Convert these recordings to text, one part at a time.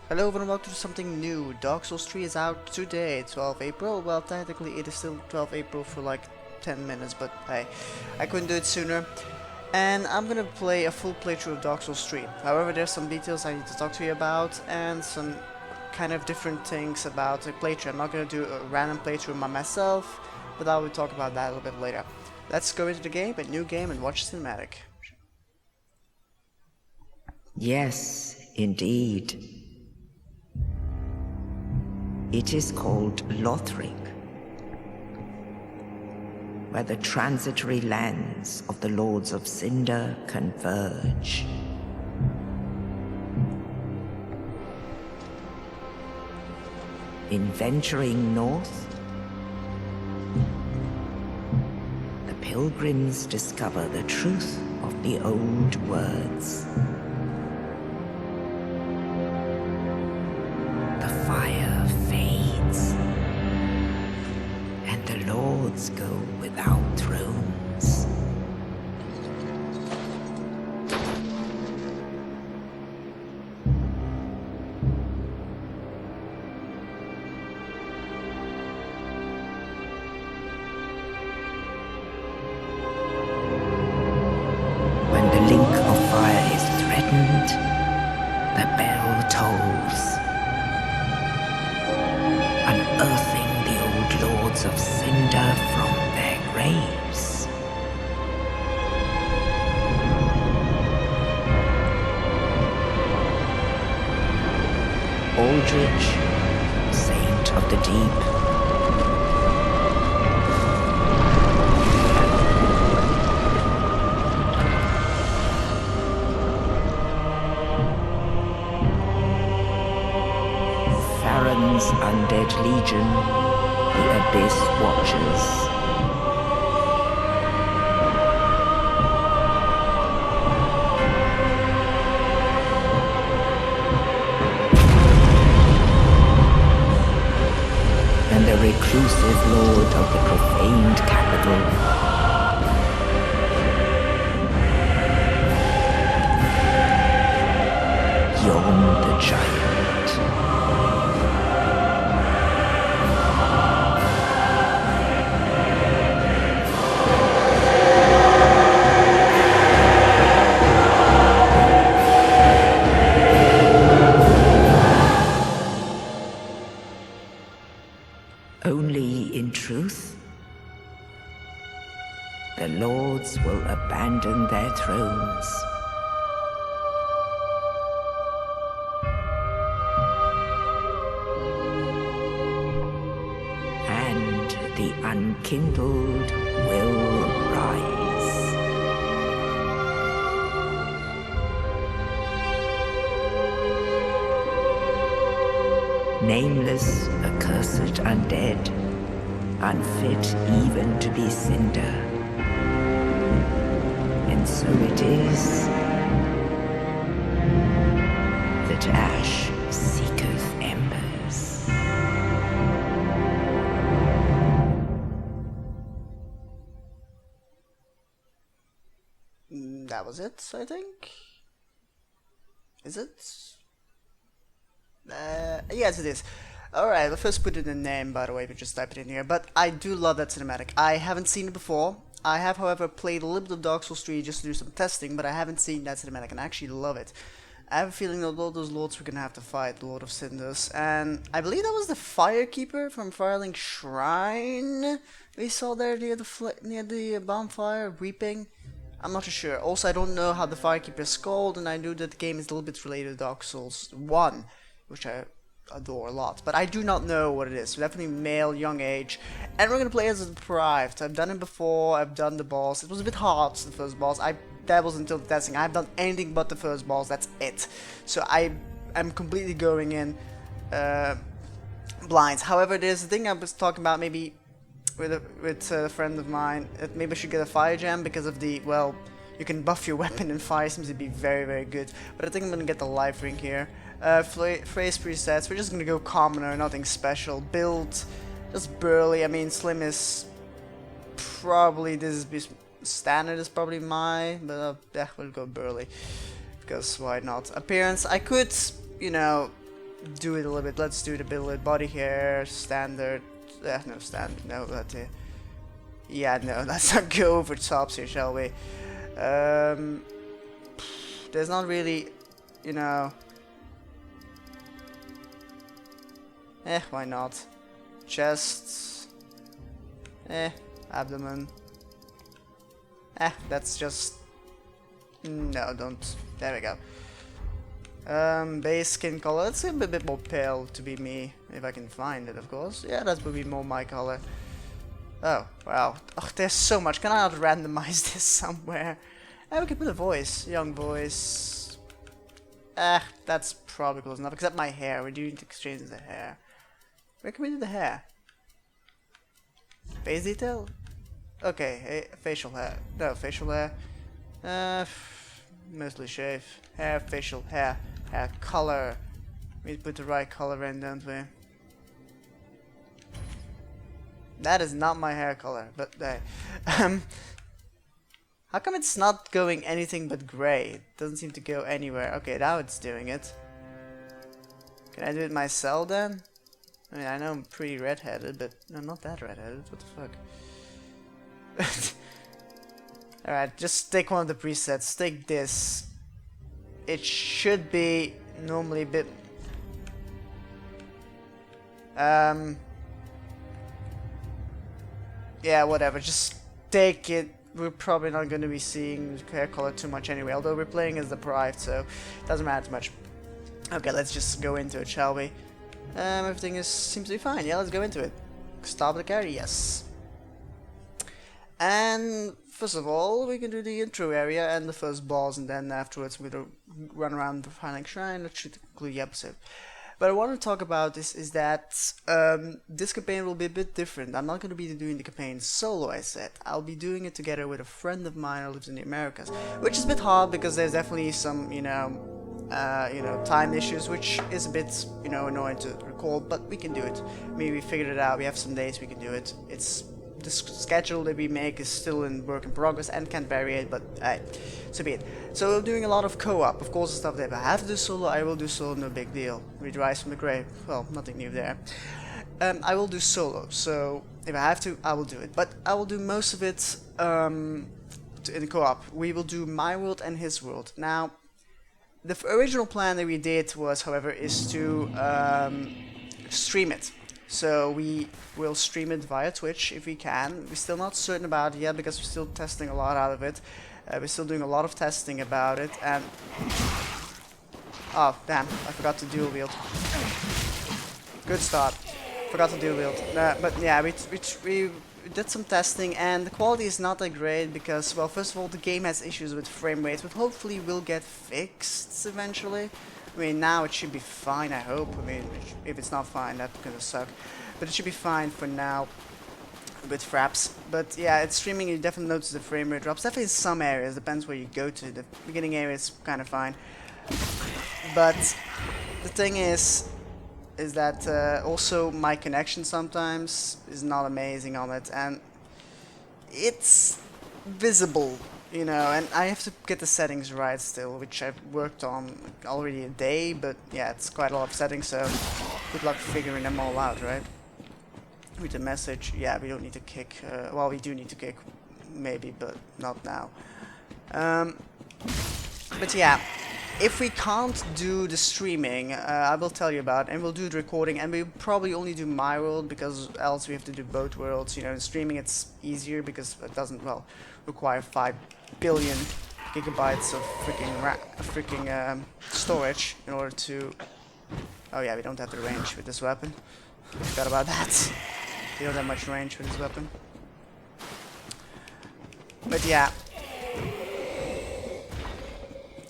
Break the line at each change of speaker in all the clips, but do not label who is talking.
Hello and welcome to something new. Dark Souls 3 is out today, 12 April. Well, technically it is still 12 April for like 10 minutes, but hey, I couldn't do it sooner. And I'm gonna play a full playthrough of Dark Souls 3. However, there's some details I need to talk to you about and some kind of different things about the playthrough. I'm not gonna do a random playthrough by myself, but I will talk about that a little bit later. Let's go into the game, a new game, and watch cinematic.
Yes, indeed. It is called Lothric, where the transitory lands of the Lords of Cinder converge. In venturing north, the pilgrims discover the truth of the old words. The fire fades, and the lords go without thrones. When the link of fire is threatened, the bell tolls, unearthing the old lords of Cinder from their graves. Aldrich, saint of the deep, Farron's undead legion, the Abyss Watchers. And the reclusive lord of the profaned capital, Yhorm the Giant. Only in truth, the lords will abandon their thrones. And the unkindled will rise. Nameless, accursed undead, unfit even to be cinder. And so it is that ash seeketh embers.
That was it, I think. Is it? Yes, it is. Alright, let's first put it in the name, by the way, we just type it in here. But I do love that cinematic. I haven't seen it before. I have, however, played a little bit of Dark Souls 3 just to do some testing, but I haven't seen that cinematic, and I actually love it. I have a feeling that all those lords we're gonna have to fight, the Lord of Cinders, and I believe that was the Firekeeper from Firelink Shrine we saw there near the bonfire, weeping. I'm not too sure. Also, I don't know how the Firekeeper is called, and I knew that the game is a little bit related to Dark Souls 1, which I adore a lot, but I do not know what it is. So definitely male, young age, and we're gonna play as a deprived. I've done it before. I've done the boss. It was a bit hard, the first boss. That was until the testing. I've done anything but the first boss. That's it. So I'm completely going in blind. However, there's a thing I was talking about maybe with a friend of mine. That maybe I should get a fire gem because of the, well, you can buff your weapon and fire seems to be very, very good. But I think I'm gonna get the life ring here. Phrase presets, we're just gonna go commoner, nothing special. Build, just burly. I mean, slim is probably, standard is probably but yeah, we'll go burly. Because why not? Appearance, I could, you know, do it a little bit. Let's do it a bit with body hair, standard. No, standard. No, but yeah, no, let's not go over tops here, shall we? There's not really, you know. Why not? Chest. Abdomen. That's just. No, don't. There we go. Base skin color. Let's a bit more pale to be me, if I can find it, of course. Yeah, that would be more my color. Oh, wow. Oh, there's so much. Can I not randomize this somewhere? We can put a voice. Young voice. That's probably close enough. Except my hair. We do need to exchange the hair. Where can we do the hair? Face detail? Okay, facial hair. No, facial hair. Mostly shave. Hair, facial hair. Hair color. We put the right color in, don't we? That is not my hair color, but how come it's not going anything but gray? It doesn't seem to go anywhere. Okay, now it's doing it. Can I do it myself then? I mean, I know I'm pretty redheaded, but I'm not that redheaded. What the fuck? Alright, just take one of the presets. Take this. It should be normally a bit... yeah, whatever. Just take it. We're probably not going to be seeing hair color too much anyway, although we're playing as deprived, so it doesn't matter too much. Okay, let's just go into it, shall we? Everything seems to be fine. Yeah, let's go into it. Stop the carry, yes. And first of all, we can do the intro area and the first boss, and then afterwards we're going to run around the Final Shrine. That should conclude the episode. But I want to talk about is that this campaign will be a bit different. I'm not going to be doing the campaign solo, I said. I'll be doing it together with a friend of mine who lives in the Americas, which is a bit hard because there's definitely some, time issues, which is a bit, annoying to record, but we can do it. I mean, we figured it out. We have some days we can do it. It's the schedule that we make is still in work in progress and can't vary it, but so be it. So we're doing a lot of co-op, of course, the stuff that if I have to do solo, I will do solo, no big deal. Read Rise from the Grave, well, nothing new there. I will do solo, so if I have to, I will do it. But I will do most of it in co-op. We will do my world and his world. Now, the original plan that we did was, however, is to stream it. So we will stream it via Twitch if we can. We're still not certain about it yet because we're still testing a lot out of it. We're still doing a lot of testing about it, and oh damn, I forgot to dual wield. Good start. Forgot to dual wield. But yeah, we did some testing, and the quality is not that great because, well, first of all, the game has issues with frame rates, but hopefully will get fixed eventually. I mean, now it should be fine, I hope. I mean, if it's not fine, that's gonna suck. But it should be fine for now with fraps. But yeah, it's streaming, you definitely notice the frame rate drops. Definitely in some areas, depends where you go to. The beginning area is kind of fine. But the thing is that also my connection sometimes is not amazing on it. And it's visible. And I have to get the settings right still, which I've worked on already a day, but yeah, it's quite a lot of settings, so good luck figuring them all out, right? Read the message. Yeah, we don't need to kick. Well, we do need to kick, maybe, but not now. But yeah, if we can't do the streaming, I will tell you about it, and we'll do the recording, and we'll probably only do my world, because else we have to do both worlds. In streaming it's easier because it doesn't, well, require 5 billion gigabytes of freaking storage in order to... Oh yeah, we don't have the range with this weapon. Forgot about that. We don't have much range with this weapon. But yeah,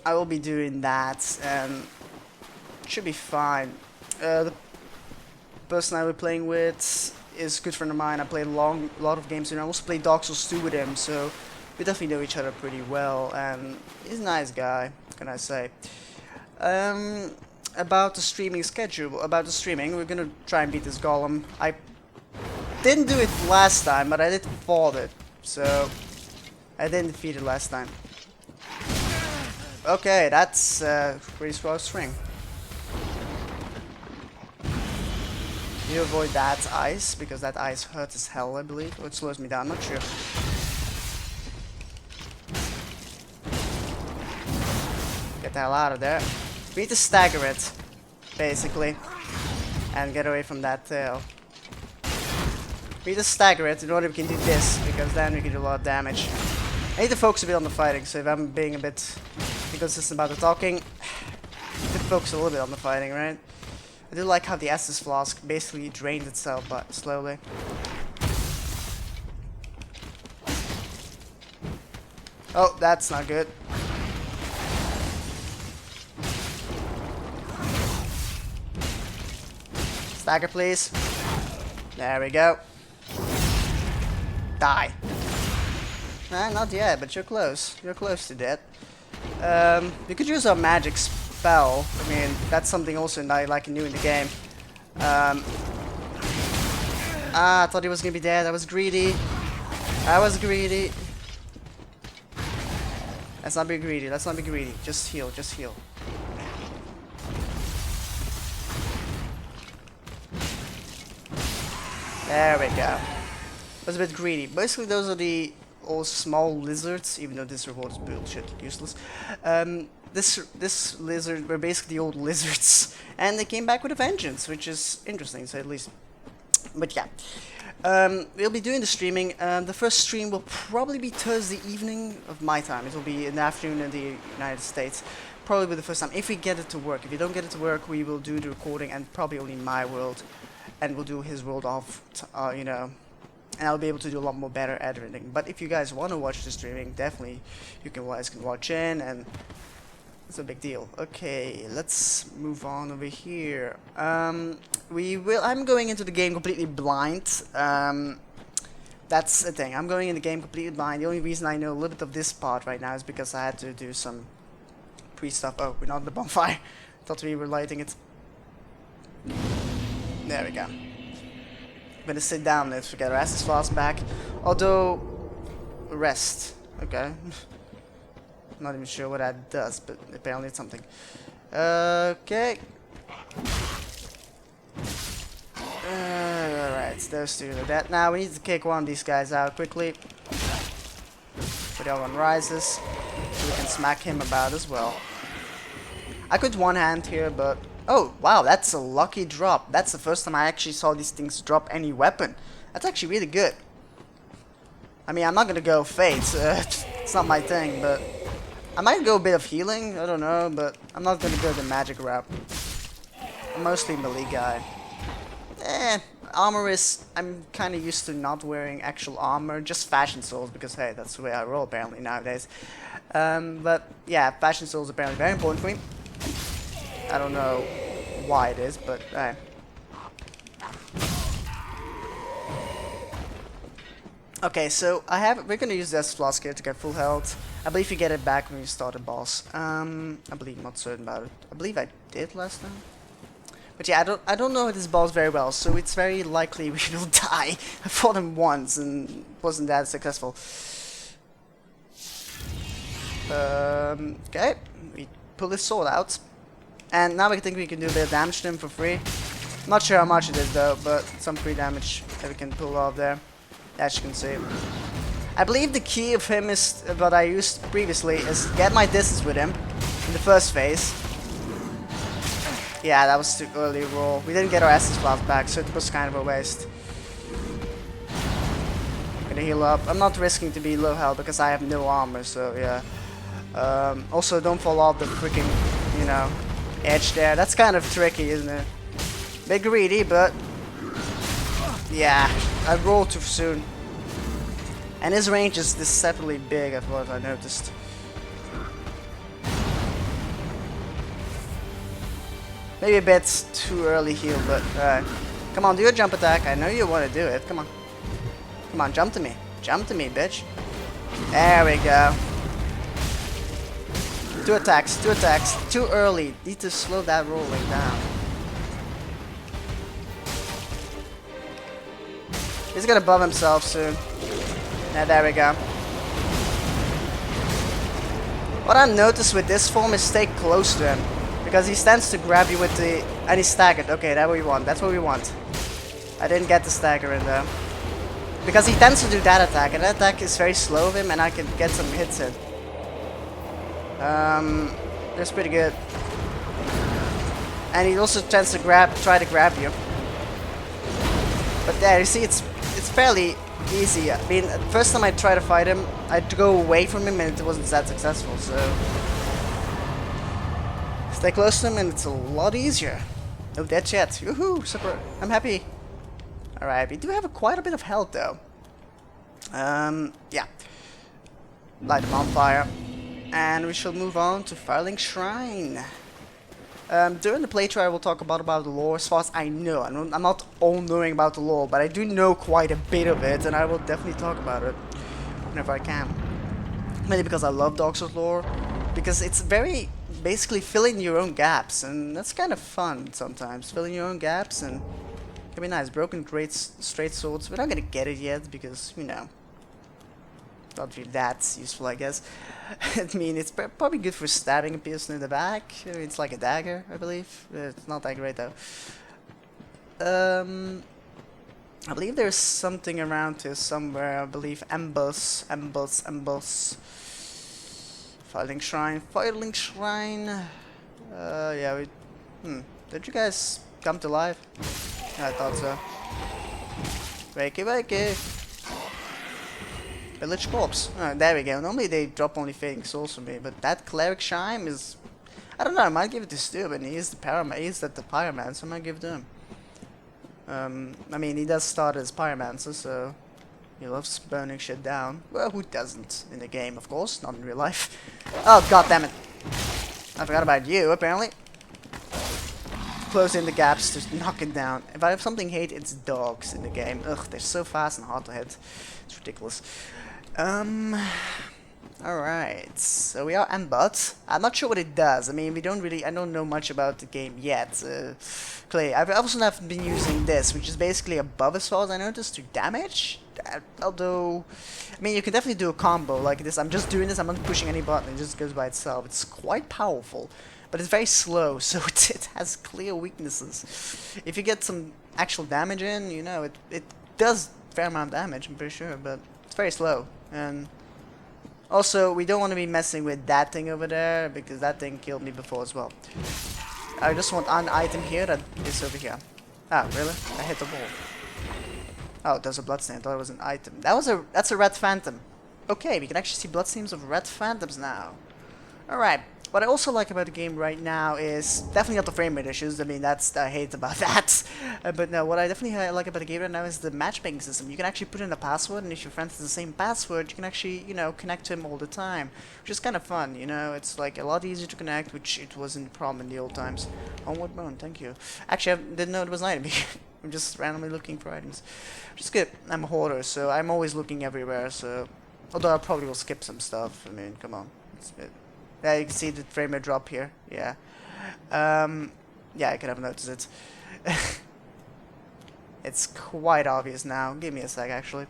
I will be doing that, and it should be fine. The person I was playing with is a good friend of mine. I played a lot of games, and I also played Dark Souls 2 with him, so we definitely know each other pretty well, and he's a nice guy, can I say. About the streaming schedule, we're gonna try and beat this golem. I didn't do it last time, but I did fought it, so I didn't defeat it last time. Okay, that's pretty strong swing. You avoid that ice, because that ice hurts as hell, I believe. Or it slows me down, not sure. Get the hell out of there. We need to stagger it, basically. And get away from that tail. We need to stagger it in order we can do this, because then we can do a lot of damage. I need to focus a bit on the fighting, so if I'm being a bit inconsistent about the talking, I could focus a little bit on the fighting, right? I do like how the Estus Flask basically drains itself, but slowly. Oh, that's not good. Stagger, please. There we go. Die. Nah, not yet, but you're close. You're close to death. You could use a magic spell. I mean, that's something also that I like new in the game. I thought he was gonna be dead. I was greedy. I was greedy. Let's not be greedy. Let's not be greedy. Just heal. Just heal. There we go. Was a bit greedy. Basically, those are the all small lizards. Even though this reward is bullshit, useless. This lizard were basically the old lizards, and they came back with a vengeance, which is interesting, to say at least. But yeah, we'll be doing the streaming. The first stream will probably be Thursday evening of my time. It will be in the afternoon in the United States. Probably be the first time. If we get it to work. If you don't get it to work, we will do the recording and probably only my world, and we'll do his world off. You know. And I'll be able to do a lot more better editing. But if you guys want to watch the streaming, definitely you guys can watch in, and it's a big deal. Okay, let's move on over here. I'm going into the game completely blind. That's the thing. I'm going in the game completely blind. The only reason I know a little bit of this part right now is because I had to do some pre-stuff. Oh, we're not on the bonfire. Thought we were lighting it. There we go. I'm gonna sit down. Let's forget our Estus Flask back. Although, rest. Okay. Not even sure what that does, but apparently it's something. Okay. Alright, those two are dead. Now we need to kick one of these guys out quickly. So the other one rises. So we can smack him about as well. I could one hand here, but oh, wow, that's a lucky drop. That's the first time I actually saw these things drop any weapon. That's actually really good. I mean, I'm not gonna go Fate. It's not my thing, but I might go a bit of healing. I don't know, but I'm not gonna go the magic route. I'm mostly melee guy. Armor is... I'm kind of used to not wearing actual armor. Just fashion souls, because hey, that's the way I roll apparently nowadays. But yeah, fashion souls is apparently very important for me. I don't know why it is, but okay, so we're gonna use this flask here to get full health. I believe you get it back when you start a boss. I believe, not certain about it. I believe I did last time. But yeah, I don't know this boss very well, so it's very likely we will die. I fought him once and wasn't that successful. Okay, we pull this sword out. And now I think we can do a bit of damage to him for free. Not sure how much it is though, but some free damage that we can pull off there. As you can see. I believe the key of him is what I used previously, is get my distance with him in the first phase. Yeah, that was too early roll. We didn't get our Estus Flask back, so it was kind of a waste. Gonna heal up. I'm not risking to be low health because I have no armor, so yeah. Also, don't fall off the freaking, you know, edge there. That's kind of tricky, isn't it? Bit greedy, but yeah, I rolled too soon. And his range is deceptively big, at what I noticed. Maybe a bit too early heal, but come on, do your jump attack. I know you want to do it. Come on. Come on, jump to me. Jump to me, bitch. There we go. Two attacks, two attacks. Too early. Need to slow that rolling down. He's gonna buff himself soon. Yeah, there we go. What I've noticed with this form is stay close to him. Because he stands to grab you with the... And he's staggered. Okay, that's what we want. That's what we want. I didn't get the stagger in there. Because he tends to do that attack, and that attack is very slow of him, and I can get some hits in. That's pretty good. And he also tends to try to grab you. But there, you see, it's fairly easy. I mean, first time I tried to fight him, I had to go away from him, and it wasn't that successful, so... Stay close to him, and it's a lot easier. No dead yet. Woohoo! Super. I'm happy. Alright, we do have quite a bit of health, though. Yeah. Light them on fire. And we shall move on to Firelink Shrine. During the playthrough I will talk about the lore as far as I know. I'm not all-knowing about the lore, but I do know quite a bit of it, and I will definitely talk about it whenever I can. Mainly because I love Dark Souls lore, because it's very basically filling your own gaps, and that's kind of fun sometimes. Filling your own gaps, and it can be nice. Broken straight swords. We're not gonna get it yet because, you know, not really that useful, I guess. I mean, it's probably good for stabbing a person in the back. It's like a dagger, I believe. It's not that great though. I believe there's something around here somewhere. I believe Ambush. Firelink Shrine. Yeah, did you guys come to life? I thought so. Wakey. Village Corpse. Oh, there we go. Normally they drop only Fading Souls for me, but that Cleric Shime is... I don't know, I might give it to Stu, but he is the Pyroman, so I might give it to him. I mean, he does start as Pyromancer, so... He loves burning shit down. Well, who doesn't in the game, of course, not in real life. Oh, god damn it. I forgot about you, apparently. Closing the gaps to knock it down. If I have something I hate, it's dogs in the game. Ugh, they're so fast and hard to hit. It's ridiculous. Alright, so we are Embot. I'm not sure what it does. I mean, I don't know much about the game yet. Clay, I've also not been using this, which is basically above as far as I noticed to damage. Although, I mean, you can definitely do a combo like this. I'm just doing this, I'm not pushing any button, it just goes by itself. It's quite powerful, but it's very slow, so it has clear weaknesses. If you get some actual damage in, you know, it does a fair amount of damage, I'm pretty sure, but it's very slow. And also, we don't want to be messing with that thing over there, because that thing killed me before as well. I just want an item here that is over here. Ah, really? I hit the wall. Oh, there's a bloodstain. I thought it was an item. That's a red phantom. Okay, we can actually see bloodstains of red phantoms now. Alright. What I also like about the game right now is definitely not the frame rate issues. I mean, I hate about that. But no, what I definitely like about the game right now is the matchmaking system. You can actually put in a password, and if your friend has the same password, you can actually, you know, connect to him all the time, which is kind of fun. You know, it's like a lot easier to connect, which it wasn't a problem in the old times. Onward Bone, thank you. Actually, I didn't know it was an item. I'm just randomly looking for items, which is good. I'm a hoarder, so I'm always looking everywhere. So, although I probably will skip some stuff. I mean, come on, it's a bit. Yeah, you can see the frame rate drop here. Yeah. Yeah, I could have noticed it. It's quite obvious now. Give me a sec, actually.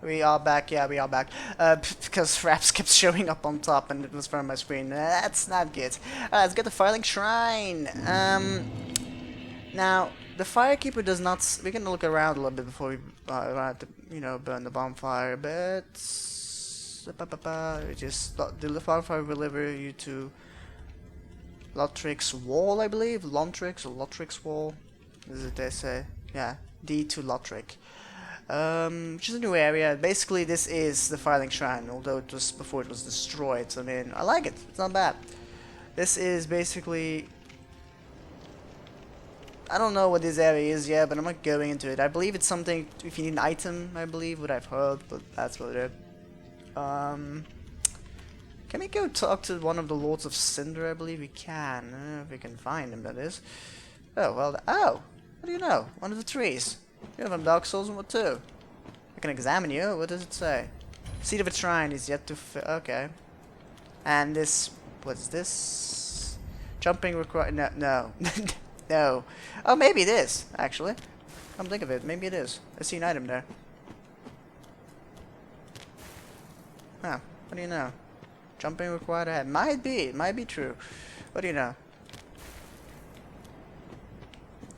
We are back. Yeah, we are back. Because Raps kept showing up on top and it was from my screen. That's not good. Let's get the Firelink Shrine. Now, the Firekeeper does not... We're gonna look around a little bit before we, you know, burn the bonfire, but... Just the bonfire will deliver you to Lothric's Wall, I believe. Lontrix or Lothric's Wall. Is it they say? Yeah, D to Lothric. Which is a new area. Basically, this is the Firelink Shrine, although it was before it was destroyed. I mean, I like it. It's not bad. This is basically... I don't know what this area is yet, but I'm not going into it. I believe it's something if you need an item, I believe, what I've heard, but that's what it is. Can we go talk to one of the Lords of Cinder? I believe we can. If we can find him, that is. Oh, well, oh! What do you know? One of the trees. You're from Dark Souls and what too? I can examine you. What does it say? Seed of a Shrine is yet to okay. And this... What's this? Jumping required... No, no. No. Oh, maybe it is, actually. Come think of it. Maybe it is. I see an item there. Huh. What do you know? Jumping required ahead. Might be. It might be true. What do you know?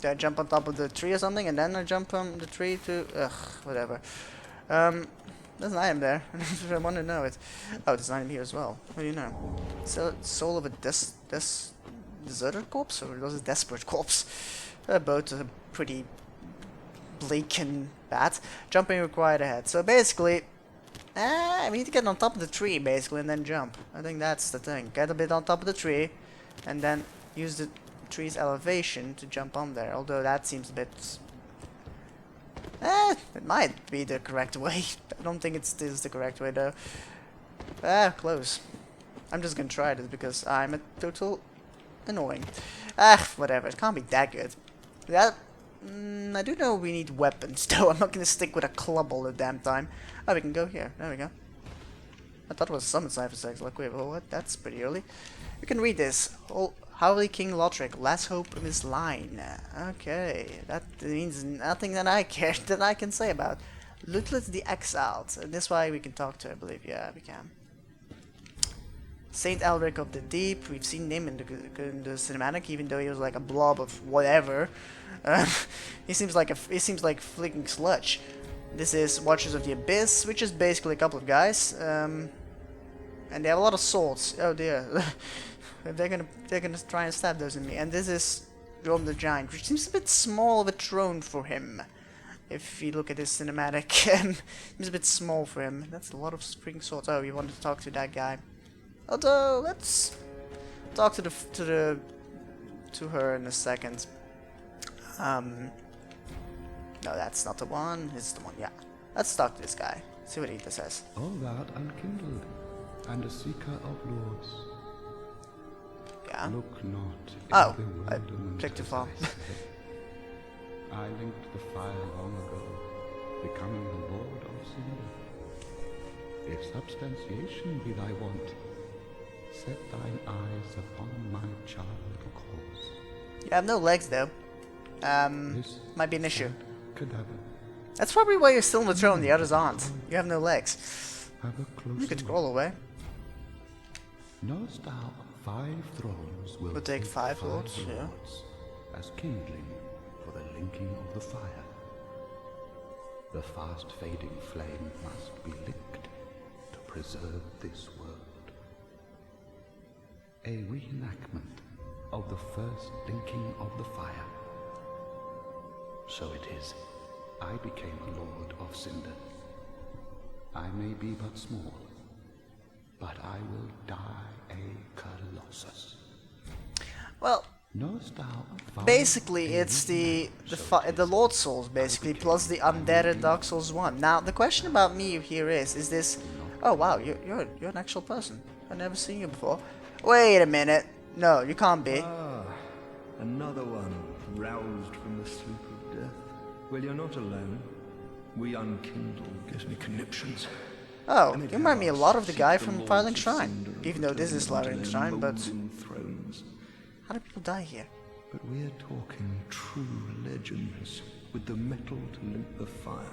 Do I jump on top of the tree or something, and then I jump from the tree to... Ugh, whatever. There's an item there. I want to know it. Oh, there's an item here as well. What do you know? So, soul of a deserted corpse? Or was it desperate corpse? Both are pretty bleak and bad. Jumping required ahead. So basically... we need to get on top of the tree, basically, and then jump. I think that's the thing. Get a bit on top of the tree, and then use the tree's elevation to jump on there. Although that seems a bit... it might be the correct way. I don't think this is the correct way, though. Close. I'm just gonna try this because I'm a total annoying. Whatever. It can't be that good. That... I do know we need weapons, though. I'm not gonna stick with a club all the damn time. Oh, we can go here. There we go. I thought it was summon Cypher Sex. Like, wait, well, what? That's pretty early. We can read this. Howly King Lothric, last hope of his line. Okay, that means nothing that I care that I can say about. Lutlet the Exiled. This why we can talk to, I believe. Yeah, we can. Saint Elric of the Deep. We've seen him in the cinematic, even though he was like a blob of whatever. He seems like flicking sludge. This is Watchers of the Abyss, which is basically a couple of guys, and they have a lot of swords. Oh dear, they're gonna try and stab those in me. And this is Rome the Giant, which seems a bit small of a throne for him. If you look at this cinematic, seems a bit small for him. That's a lot of freaking swords. Oh, we want to talk to that guy. Although let's talk to her in a second. No, that's not the one. It's the one, yeah. Let's talk to this guy. See what he says.
All that unkindled, and a seeker of lords.
Yeah.
Look not in
Oh, I
bewilderment
clicked too
as
far.
I say. I linked the fire long ago, becoming the lord of Cinder. If substantiation be thy want, set thine eyes upon my child cause.
You have no legs though.
This
Might be an issue.
cadaver,
That's probably why you're still on the throne. The others aren't. You have no legs.
have a closer
You could
look.
scroll away.
Knowest thou 5 thrones will
We'll take
take
5 lords, yeah.
lords as kindling for the linking of the fire. The fast fading flame must be licked to preserve this world. A reenactment of the first linking of the fire. So it is, I became a lord of Cinder. I may be but small, but I will die a colossus.
Well,
Knowest thou
basically it's the Lord Souls basically plus the undead Dark Souls 1. Now the question about me here is this? Oh wow, you're an actual person. I've never seen you before. Wait a minute. No, you can't be.
Ah, another one roused from the sleep of death. Well, you're not alone. We unkindle gives me conniptions.
Oh, you remind me a lot of the guy from Firelink Shrine. Even though this is
Firelink
Firelink Shrine, but
thrones.
how do people die here?
But we're talking true legends with the metal to link the fire.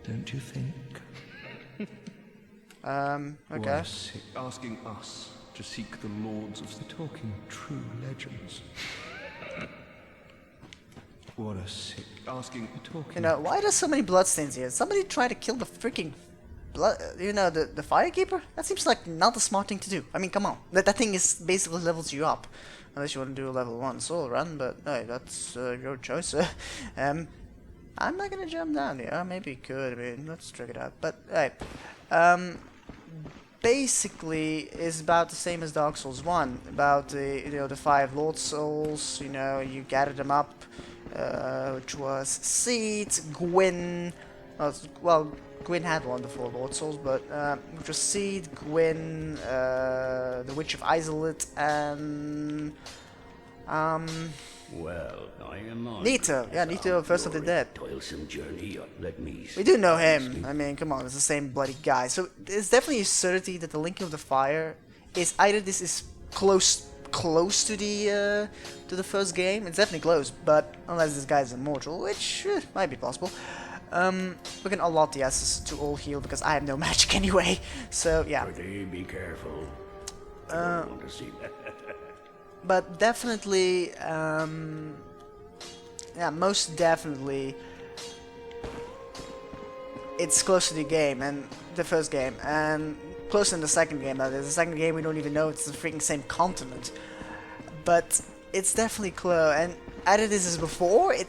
Don't you think?
Okay.
Asking us to seek the lords of the talking true legends. What a sick asking talking.
You know, why are there so many bloodstains here? Somebody try to kill the freaking blood, the Firekeeper? That seems like not a smart thing to do. I mean, come on. That thing is basically levels you up. Unless you want to do a level 1 soul run, but hey, that's your choice. I'm not gonna jump down here. Maybe you could. I mean, let's check it out. But hey, basically is about the same as Dark Souls 1. About the the 5 Lord Souls. You know, you gather them up. Which was Seed, Gwyn. Well, Gwyn had one of the 4 Lord Souls, but which was Seed, Gwyn, the Witch of Isolit, and
Well, I am on.
Nito. Yeah, Nito, First of the Dead.
Toilsome journey. Let me.
We do know him. I mean, come on, it's the same bloody guy. So it's definitely a certainty that the Linking of the Fire is either this is close to the first game. It's definitely close, but unless this guy is immortal, which might be possible. We can unlock the S's to all heal because I have no magic anyway. So yeah.
Pretty, be careful. I don't want to see that.
but definitely, yeah, most definitely, it's close to the game and the first game, and close in the second game. That is, the second game we don't even know it's the freaking same continent, but it's definitely close. And either this is before, it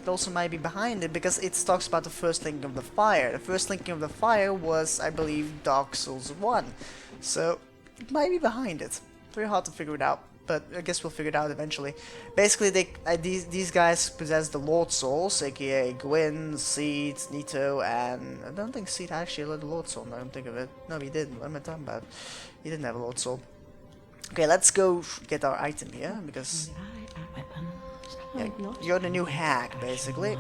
also might be behind it, because it talks about the first Linking of the Fire. The first Linking of the Fire was, I believe, Dark Souls 1, so it might be behind it. Very hard to figure it out, but I guess we'll figure it out eventually. Basically, these guys possess the Lord Souls, aka Gwyn, Seed, Nito, and I don't think Seed actually had a Lord Soul. I don't think of it. No, he didn't. What am I talking about? He didn't have a Lord Soul. Okay, let's go get our item here, because yeah, you're the new hack, basically.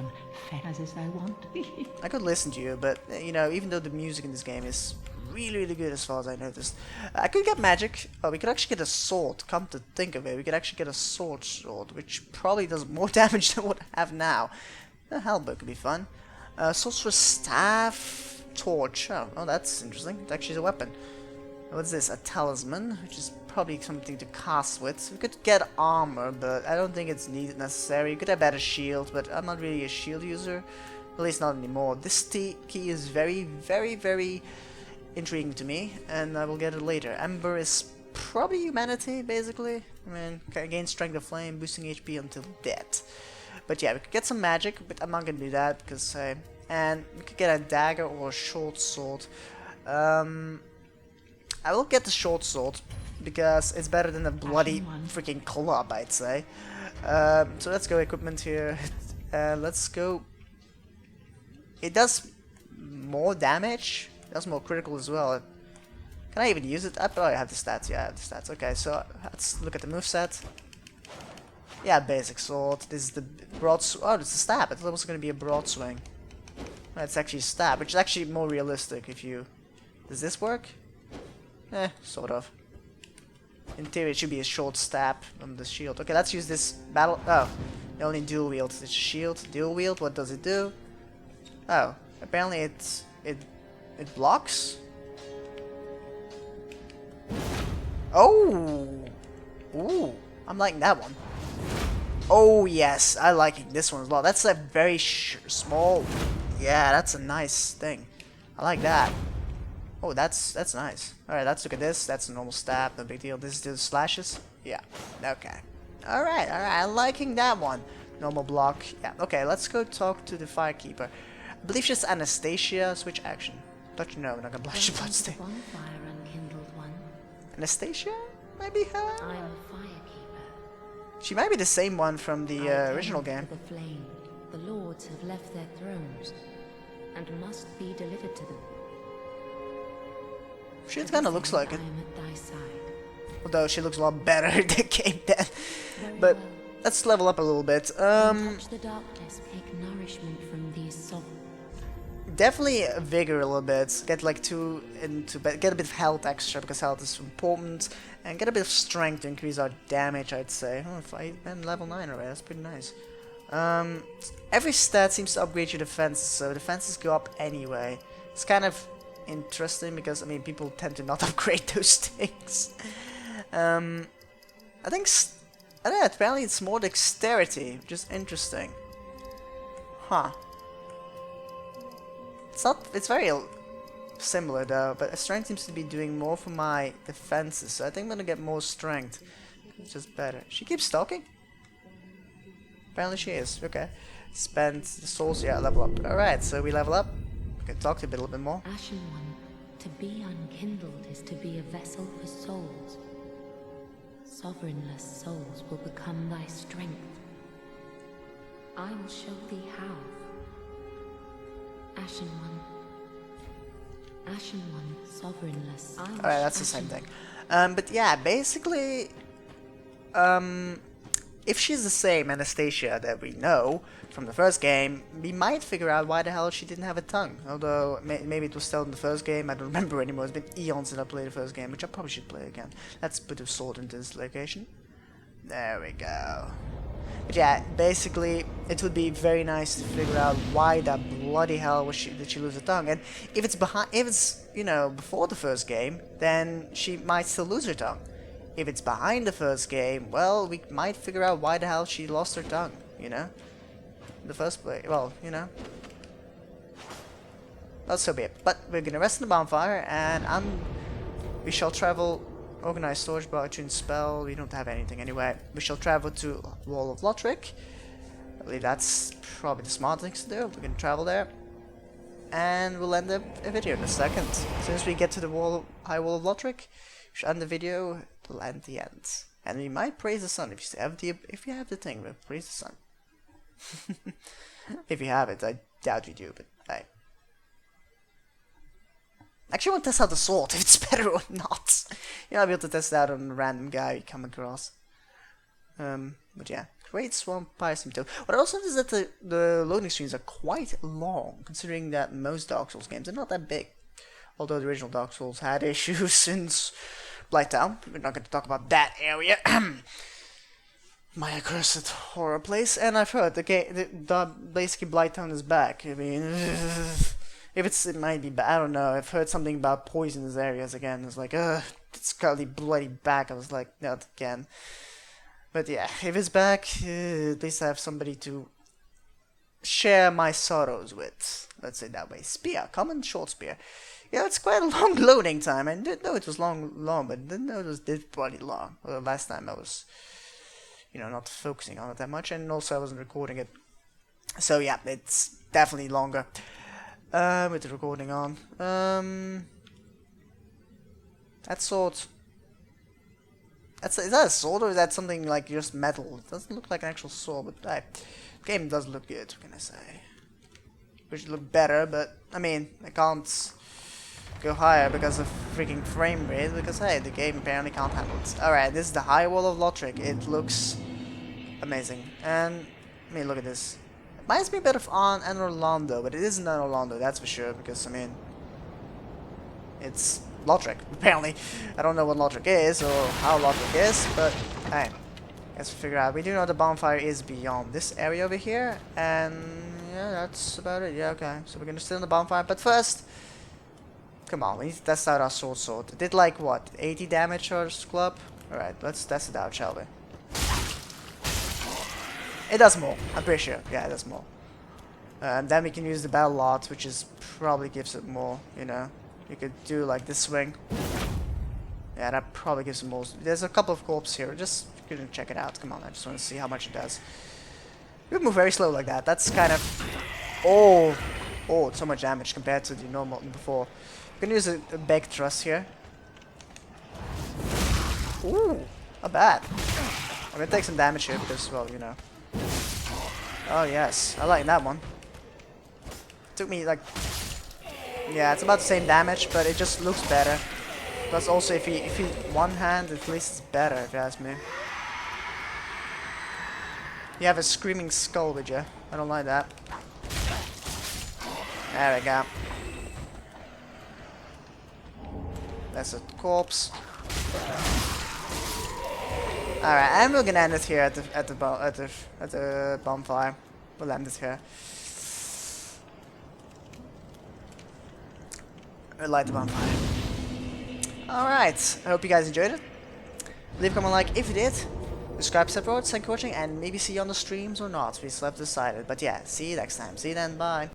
I could listen to you, but you know, even though the music in this game is really good as far as I noticed, I could get magic. Oh, we could actually get a sword. Come to think of it, we could actually get a sword, which probably does more damage than what I have now. The halberd could be fun. Sorcerer's staff, torch. Oh, that's interesting. It's actually a weapon. What's this? A talisman, which is probably something to cast with. We could get armor, but I don't think it's necessary. You could have better shield, but I'm not really a shield user. At least not anymore. This key is very intriguing to me, and I will get it later. Ember is probably humanity, basically. I mean, gain strength of flame, boosting HP until death. But yeah, we could get some magic, but I'm not gonna do that because and we could get a dagger or a short sword. I will get the short sword because it's better than a bloody freaking club, I'd say. So let's go equipment here. Let's go. It does more damage. It does more critical as well. Can I even use it? I probably have the stats. Yeah, I have the stats. Okay, so let's look at the moveset. Yeah, basic sword. This is the broad. Oh, it's a stab. I thought it was going to be a broad swing. That's actually a stab, which is actually more realistic. If you, does this work? Sort of. In theory, it should be a short stab on the shield. Okay, let's use this battle. Oh, they only dual wield. It's shield, dual wield. What does it do? Oh, apparently it blocks. Oh, ooh, I'm liking that one. Oh yes, I like this one as well. That's a very small. Yeah, that's a nice thing. I like that. Oh, that's nice. Alright, let's look at this. That's a normal stab, no big deal. This is the slashes? Yeah. Okay. Alright, I'm liking that one. Normal block. Yeah, okay, let's go talk to the Firekeeper. I believe she's Anastasia. Switch action. But no, we're not gonna blast your bloodstain. Anastasia? Maybe her?
I am a Firekeeper.
She might be the same one from the original game.
The flame. The lords have left their thrones and must be delivered to them.
She kind of looks like it.
I am at thy side.
Although she looks a lot better in the game then. But let's level up a little bit.
Touch the darkness, take nourishment from these sovereigns.
Definitely vigor a little bit. Get like get a bit of health extra because health is important, and get a bit of strength to increase our damage. I'd say. Oh, I'm level 9 already. That's pretty nice. Every stat seems to upgrade your defenses, so defenses go up anyway. It's kind of interesting because I mean people tend to not upgrade those things. I think apparently it's more dexterity, which is interesting. Huh. It's very similar though, but strength seems to be doing more for my defenses, so I think I'm gonna get more strength. It's just better. She keeps stalking? Apparently she is. Okay. Spend the souls, yeah, level up. Alright, so we level up. We can talk to a little bit more.
Ashen One, to be unkindled is to be a vessel for souls. Sovereignless souls will become thy strength. I will show thee how. Ashen One. Ashen One, sovereignless.
Alright, that's the same thing. But yeah, basically, if she's the same Anastasia that we know from the first game, we might figure out why the hell she didn't have a tongue. Although, maybe it was still in the first game, I don't remember anymore. It's been eons since I played the first game, which I probably should play again. Let's put a sword into this location. There we go. But yeah, basically, it would be very nice to figure out why the bloody hell did she lose her tongue. And if it's you know, before the first game, then she might still lose her tongue. If it's behind the first game, well, we might figure out why the hell she lost her tongue, you know? In the first place, well, you know. Well, so be it. But we're gonna rest in the bonfire, and we shall travel. Organize storage bar, tune spell. We don't have anything anyway. We shall travel to Wall of Lothric. I believe that's probably the smart thing to do. We're gonna travel there, and we'll end the video in a second. As soon as we get to the High Wall of Lothric, we should end the video. We'll end the end, and we might praise the sun if you have the thing. We'll praise the sun. If you have it, I doubt you do, but hey. Actually, I want to test out the sword, if it's better or not. You know, I'll be able to test it out on a random guy you come across. But yeah, Great Swamp Pyre Symptom. What I also noticed is that the loading screens are quite long, considering that most Dark Souls games are not that big. Although the original Dark Souls had issues since Blighttown. We're not going to talk about that area. My accursed horror place. And I've heard basically Blighttown is back. I mean, it might be bad. I don't know. I've heard something about poisonous areas again. It's like, it's curly bloody back. I was like, not again. But yeah, if it's back, at least I have somebody to share my sorrows with. Let's say that way. Spear, common short spear. Yeah, it's quite a long loading time. I didn't know it was long, but didn't know it was this bloody long. Well, last time I was, you know, not focusing on it that much, and also I wasn't recording it. So yeah, it's definitely longer. With the recording on. That sword. Is that a sword or is that something like just metal? It doesn't look like an actual sword, but the game does look good, what can I say? Wish it looked better, but I mean, I can't go higher because of freaking frame rate, because hey, the game apparently can't handle it. Alright, this is the High Wall of Lothric. It looks amazing. And, I mean, look at this. It reminds me a bit of Anor Londo, but it isn't Anor Londo, that's for sure, because, I mean, it's Lothric, apparently. I don't know what Lothric is, or how Lothric is, but, hey, let's figure out. We do know the bonfire is beyond this area over here, and, yeah, that's about it. Yeah, okay, so we're gonna stay on the bonfire, but first, come on, we need to test out our sword. It did, like, what, 80 damage or club? Alright, let's test it out, shall we? It does more, I'm pretty sure. Yeah, it does more. And then we can use the battle lot, which is probably gives it more, you know. You could do like this swing. Yeah, that probably gives it more. There's a couple of corpses here. Just couldn't check it out. Come on, I just want to see how much it does. You move very slow like that. That's kind of... Oh, it's so much damage compared to the normal before. I'm gonna use a back thrust here. Ooh, not bad. I'm gonna take some damage here because, well, you know. Oh yes, I like that one. Took me like... Yeah, it's about the same damage, but it just looks better. Plus also, if you one hand, at least it's better, if you ask me. You have a screaming skull with you. I don't like that. There we go. That's a corpse. Alright, and we're gonna end it here at the bonfire. We'll end it here. We'll light the bonfire. Alright, I hope you guys enjoyed it. Leave a comment like if you did. Subscribe, support, thank you for watching, and maybe see you on the streams or not. We still have to decide it. But yeah, see you next time. See you then, bye.